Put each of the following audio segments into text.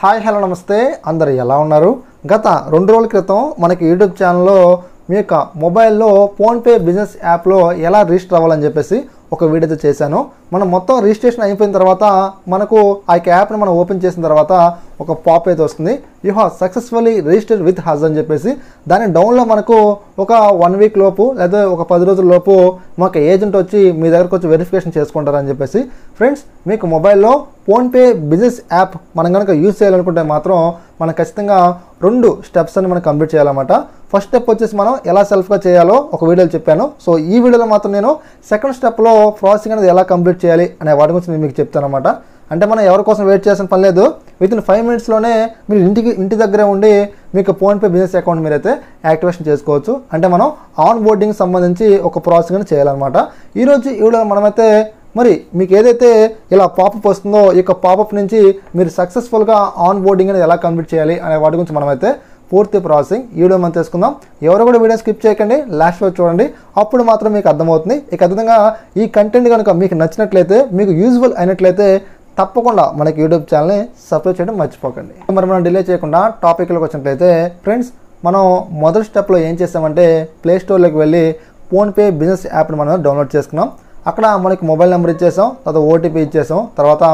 Hi hello నమస్తే అందరు ఎలా ఉన్నారు? గత 2 రోజుల క్రితం మనకి యూట్యూబ్ ఛానల్లో మీ యొక్క మొబైల్లో ఫోన్పే బిజినెస్ యాప్లో ఎలా రిజిస్టర్ అవ్వాలని చెప్పేసి ఒక వీడియో అయితే చేశాను. మనం మొత్తం రిజిస్ట్రేషన్ అయిపోయిన తర్వాత మనకు ఆ యొక్క యాప్ని మనం ఓపెన్ చేసిన తర్వాత ఒక పాప్ అయితే వస్తుంది, you have successfully registered with Haj అని చెప్పేసి. దాని డౌన్లో మనకు ఒక 1 వీక్ లోపు లేదా ఒక 10 రోజుల లోపు మాకు ఏజెంట్ వచ్చి మీ దగ్గరకు వచ్చి వెరిఫికేషన్ చేసుకుంటారని చెప్పేసి. ఫ్రెండ్స్, మీకు మొబైల్లో ఫోన్పే బిజినెస్ యాప్ మనం కనుక యూజ్ చేయాలనుకుంటే మాత్రం మనం ఖచ్చితంగా 2 స్టెప్స్ అని మనం కంప్లీట్ చేయాలన్నమాట. ఫస్ట్ స్టెప్ వచ్చేసి మనం ఎలా సెల్ఫ్గా చేయాలో ఒక వీడియోలో చెప్పాను. సో ఈ వీడియోలో మాత్రం నేను సెకండ్ స్టెప్లో ప్రాసెసింగ్ అనేది ఎలా కంప్లీట్ చేయాలి అనే వాటి గురించి నేను మీకు చెప్తాను అనమాట. అంటే మనం ఎవరి కోసం వెయిట్ చేయాల్సిన పని లేదు. వితిన్ 5 మినిట్స్లోనే మీరు ఇంటి దగ్గరే ఉండి మీకు ఫోన్పే బిజినెస్ అకౌంట్ మీరైతే యాక్టివేషన్ చేసుకోవచ్చు. అంటే మనం ఆన్ బోర్డింగ్ సంబంధించి ఒక ప్రాసెసింగ్ అని చేయాలన్నమాట. ఈరోజు ఈ వీడియోలో మనమైతే మరి మీకు ఏదైతే ఇలా పాపప్ వస్తుందో ఈ యొక్క పాపప్ నుంచి మీరు సక్సెస్ఫుల్గా ఆన్ బోర్డింగ్ అనేది ఎలా కంప్లీట్ చేయాలి అనే వాటి గురించి మనమైతే పూర్తి ప్రాసెసింగ్ ఈ వీడియో మనం తెలుసుకుందాం. ఎవరు కూడా వీడియో స్కిప్ చేయకండి, లాస్ట్ వరకు చూడండి, అప్పుడు మాత్రం మీకు అర్థమవుతుంది. ఇక అదేవిధంగా ఈ కంటెంట్ కనుక మీకు నచ్చినట్లయితే, మీకు యూజ్ఫుల్ అయినట్లయితే తప్పకుండా మనకి యూట్యూబ్ ఛానల్ని సబ్స్క్రైబ్ చేయడం మర్చిపోకండి. మరి మనం డిలే చేయకుండా టాపిక్లోకి వచ్చినట్లయితే ఫ్రెండ్స్, మనం మొదటి స్టెప్లో ఏం చేస్తామంటే ప్లేస్టోర్లోకి వెళ్ళి ఫోన్పే బిజినెస్ యాప్ని మనం డౌన్లోడ్ చేసుకున్నాం. అక్కడ మనకి మొబైల్ నెంబర్ ఇచ్చేసాం, తర్వాత ఓటీపీ ఇచ్చేసాం, తర్వాత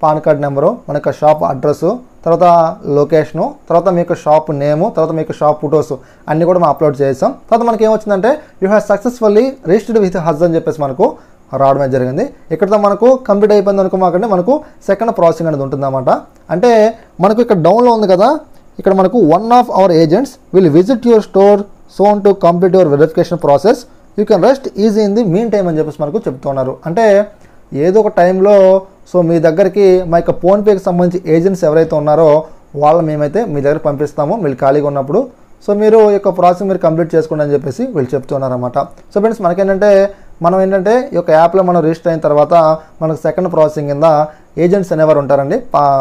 పాన్ కార్డ్ నెంబరు, మన యొక్క షాప్ అడ్రస్సు, తర్వాత లొకేషను, తర్వాత మీ యొక్క షాప్ నేము, తర్వాత మీ యొక్క షాప్ ఫొటోస్ అన్నీ కూడా మనం అప్లోడ్ చేసాం. తర్వాత మనకి ఏమొచ్చిందంటే you have successfully registered with Haj అని చెప్పేసి మనకు రావడమే జరిగింది. ఇక్కడతో మనకు కంప్లీట్ అయిపోయింది అనుకోమాకండి, మనకు సెకండ్ ప్రాసెసింగ్ అనేది ఉంటుందన్నమాట. అంటే మనకు ఇక్కడ డౌన్లో ఉంది కదా, ఇక్కడ మనకు one of our agents will visit your store soon to complete your verification process, you can rest easy in the meantime అని చెప్పేసి మనకు చెప్తున్నారు. అంటే ఏదో ఒక టైంలో సో మీ దగ్గరికి మా యొక్క ఫోన్పేకి సంబంధించి ఏజెంట్స్ ఎవరైతే ఉన్నారో వాళ్ళు మేమైతే మీ దగ్గర పంపిస్తాము మీరు ఖాళీగా ఉన్నప్పుడు. సో మీరు ఈ యొక్క ప్రాసెస్ మీరు కంప్లీట్ చేసుకోండి అని చెప్పేసి వీళ్ళు చెప్తున్నారన్నమాట. సో ఫ్రెండ్స్, మనకేంటంటే మనం ఏంటంటే ఈ యొక్క యాప్లో మనం రిజిస్టర్ అయిన తర్వాత మనకు సెకండ్ ప్రాసెసింగ్ కింద ఏజెంట్స్ అనేవారు ఉంటారండి.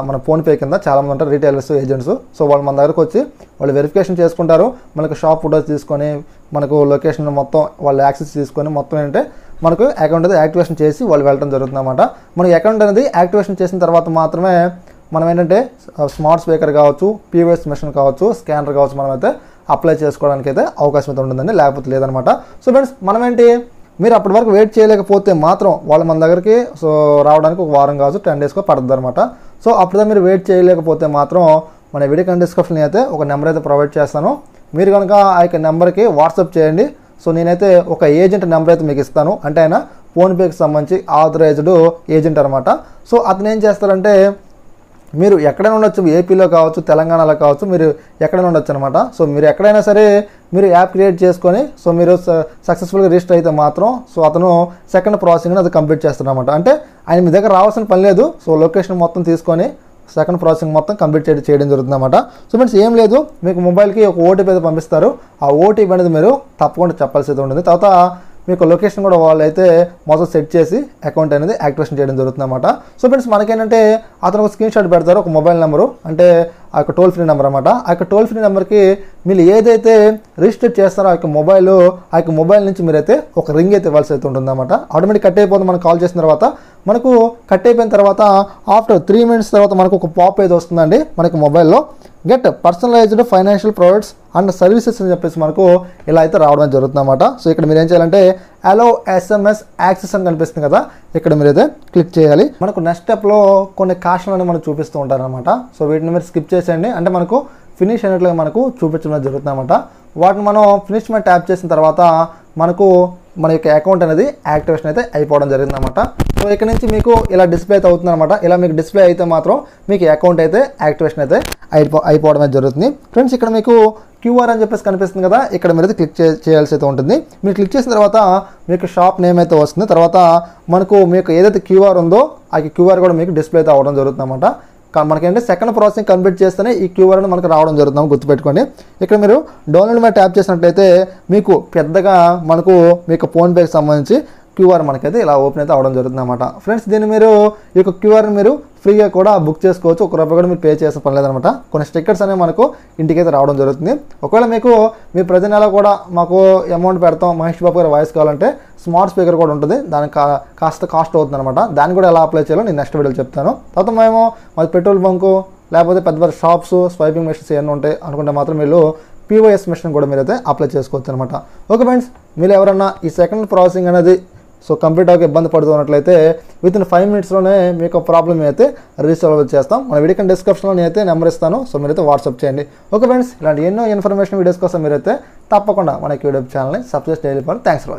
మన ఫోన్పే కింద చాలామంది ఉంటారు, రీటైలర్స్, ఏజెంట్స్. సో వాళ్ళు మన దగ్గరకు వచ్చి వాళ్ళు వెరిఫికేషన్ చేసుకుంటారు, మనకు షాప్ ఫోటోస్ తీసుకొని మనకు లొకేషన్ మొత్తం వాళ్ళు యాక్సెస్ తీసుకొని మొత్తం ఏంటంటే మనకు అకౌంట్ అనేది యాక్టివేషన్ చేసి వాళ్ళు వెళ్ళడం జరుగుతుంది అన్నమాట. మనకి అకౌంట్ అనేది యాక్టివేషన్ చేసిన తర్వాత మాత్రమే మనం ఏంటంటే స్మార్ట్ స్పీకర్ కావచ్చు, పీఓఎస్ మెషిన్ కావచ్చు, స్కానర్ కావచ్చు మనమైతే అప్లై చేసుకోవడానికి అయితే అవకాశం అయితే ఉంటుందండి, లేకపోతే లేదనమాట. సో ఫ్రెండ్స్, మనం ఏంటి మీరు అప్పటి వరకు వెయిట్ చేయలేకపోతే మాత్రం వాళ్ళు మన దగ్గరికి సో రావడానికి ఒక వారం కావచ్చు 10 డేస్కో పడుతుంది అనమాట. సో అప్పుడు మీరు వెయిట్ చేయలేకపోతే మాత్రం మన వీడియో కింద డిస్క్రిప్షన్ అయితే ఒక నెంబర్ అయితే ప్రొవైడ్ చేస్తాను. మీరు కనుక ఆ యొక్క నెంబర్కి వాట్సాప్ చేయండి. సో నేనైతే ఒక ఏజెంట్ నెంబర్ అయితే మీకు ఇస్తాను. అంటే ఆయన ఫోన్పేకి సంబంధించి ఆథరైజ్డ్ ఏజెంట్ అనమాట. సో అతను ఏం చేస్తారంటే మీరు ఎక్కడైనా ఉండొచ్చు, ఏపీలో కావచ్చు, తెలంగాణలో కావచ్చు, మీరు ఎక్కడైనా ఉండొచ్చు అనమాట. సో మీరు ఎక్కడైనా సరే మీరు యాప్ క్రియేట్ చేసుకొని సో మీరు సక్సెస్ఫుల్గా రిజిస్టర్ అయితే మాత్రం సో అతను సెకండ్ ప్రాసెసింగ్ అది కంప్లీట్ చేస్తారు అనమాట. అంటే ఆయన మీ దగ్గర రావాల్సిన పని లేదు. సో లొకేషన్ మొత్తం తీసుకొని సెకండ్ ప్రాసెసింగ్ మొత్తం కంప్లీట్ చేయడం జరుగుతుంది అనమాట. సో ఫ్రెండ్స్, ఏం లేదు, మీకు మొబైల్కి ఒక ఓటీపీ అయితే పంపిస్తారు. ఆ ఓటీపీ అనేది మీరు తప్పకుండా చెప్పాల్సి అయితే ఉంటుంది. తర్వాత మీకు లొకేషన్ కూడా వాళ్ళు అయితే మొత్తం సెట్ చేసి అకౌంట్ అనేది యాక్టివేషన్ చేయడం జరుగుతుంది అనమాట. సో ఫ్రెండ్స్, మనకేంటంటే అతను ఒక స్క్రీన్ షాట్ పెడతారు, ఒక మొబైల్ నెంబరు, అంటే ఆ యొక్క టోల్ ఫ్రీ నెంబర్ అనమాట. ఆ యొక్క టోల్ ఫ్రీ నెంబర్కి మీరు ఏదైతే రిజిస్టర్ చేస్తారో ఆ యొక్క మొబైల్ నుంచి మీరైతే ఒక రింగ్ అయితే ఇవ్వాల్సి అయితే ఉంటుంది అనమాట. ఆటోమేటిక్ కట్ అయిపోతుంది. మనం కాల్ చేసిన తర్వాత మనకు కట్ అయిపోయిన తర్వాత ఆఫ్టర్ 3 మినిట్స్ తర్వాత మనకు ఒక పాప్ అయితే వస్తుందండి మనకి మొబైల్లో, get personalised financial products and services అని చెప్పేసి మనకు ఇలా అయితే రావడం జరుగుతుంది అనమాట. సో ఇక్కడ మీరు ఏం చేయాలంటే అలో SMS యాక్సెస్ అని కనిపిస్తుంది కదా, ఇక్కడ మీరైతే క్లిక్ చేయాలి. మనకు నెక్స్ట్ స్టెప్లో కొన్ని కాషన్లు మనకు చూపిస్తూ ఉంటారనమాట. సో వీటిని మీరు స్కిప్ చేసేయండి. అంటే మనకు ఫినిష్ అయినట్లుగా మనకు చూపించడం జరుగుతుంది అనమాట. వాటిని మనం ఫినిష్ మీద ట్యాప్ చేసిన తర్వాత మనకు మన యొక్క అకౌంట్ అనేది యాక్టివేషన్ అయితే అయిపోవడం జరిగింది అనమాట. సో ఇక్కడ నుంచి మీకు ఇలా డిస్ప్లే అయితే అవుతుంది అనమాట. ఇలా మీకు డిస్ప్లే అయితే మాత్రం మీకు అకౌంట్ అయితే యాక్టివేషన్ అయితే అయిపోవడం అయితే జరుగుతుంది. ఫ్రెండ్స్, ఇక్కడ మీకు క్యూఆర్ అని చెప్పేసి కనిపిస్తుంది కదా, ఇక్కడ మీరు అయితే క్లిక్ చేయాల్సి అయితే ఉంటుంది. మీరు క్లిక్ చేసిన తర్వాత మీకు షాప్ నేమ్ అయితే వస్తుంది. తర్వాత మనకు మీకు ఏదైతే క్యూఆర్ ఉందో ఆ క్యూఆర్ కూడా మీకు డిస్ప్లే అయితే అవ్వడం జరుగుతుంది అనమాట. మనకేంటే సెకండ్ ప్రాసెసింగ్ కంప్లీట్ చేస్తేనే ఈ క్యూఆర్ అనేది మనకు రావడం జరుగుతుంది, గుర్తుపెట్టుకోండి. ఇక్కడ మీరు డౌన్లోడ్ మీద ట్యాప్ చేసినట్లయితే మీకు పెద్దగా మనకు మీకు ఫోన్పేకి సంబంధించి క్యూఆర్ మనకైతే ఇలా ఓపెన్ అయితే అవడం జరుగుతుంది అనమాట. ఫ్రెండ్స్, దీన్ని మీరు ఈ యొక్క క్యూఆర్ని మీరు ఫ్రీగా కూడా బుక్ చేసుకోవచ్చు, ఒక రూపాయి కూడా మీరు పే చేసే పని లేదనమాట. కొన్ని స్టిక్కర్స్ అనేవి మనకు ఇంటికైతే రావడం జరుగుతుంది. ఒకవేళ మీకు మీ ప్రతి నెల కూడా మాకు అమౌంట్ పెడతాం, మహేష్ బాబు గారి వాయిస్ కావాలంటే స్మార్ట్ స్పీకర్ కూడా ఉంటుంది, దానికి కాస్త కాస్ట్ అవుతుంది అనమాట. దాన్ని కూడా ఎలా అప్లై చేయాలో నేను నెక్స్ట్ వీడియోలో చెప్తాను. తర్వాత మేము మాది పెట్రోల్ బంకు లేకపోతే పెద్ద పెద్ద షాప్స్ స్వైపింగ్ మెషిన్స్ ఏమైనా ఉంటాయి అనుకుంటే మాత్రం మీరు POS మెషిన్ కూడా మీరైతే అప్లై చేసుకోవచ్చు అనమాట. ఓకే ఫ్రెండ్స్, మీరు ఎవరన్నా ఈ సెకండ్ ప్రాసెసింగ్ అనేది కంప్లీట్ అవ్వక ఇబ్బంది పడుతున్నట్లయితే వితిన్ 5 minutesలోనే మీ యొక్క ప్రాబ్లమ్ అయితే రీసాల్వ్ చేస్తాం. మన వీడియో డిస్క్రిప్షన్లో నేనైతే నెంబర్ ఇస్తాను, సో మీరైతే వాట్సాప్ చేయండి. ఓకే ఫ్రెండ్స్, ఇలాంటి ఎన్నో ఇన్ఫర్మేషన్ వీడియోస్ కోసం మీరైతే తప్పకుండా మన యూట్యూబ్ ఛానల్ని సబ్స్క్రైబ్ చేయాలి. Thanks for watching.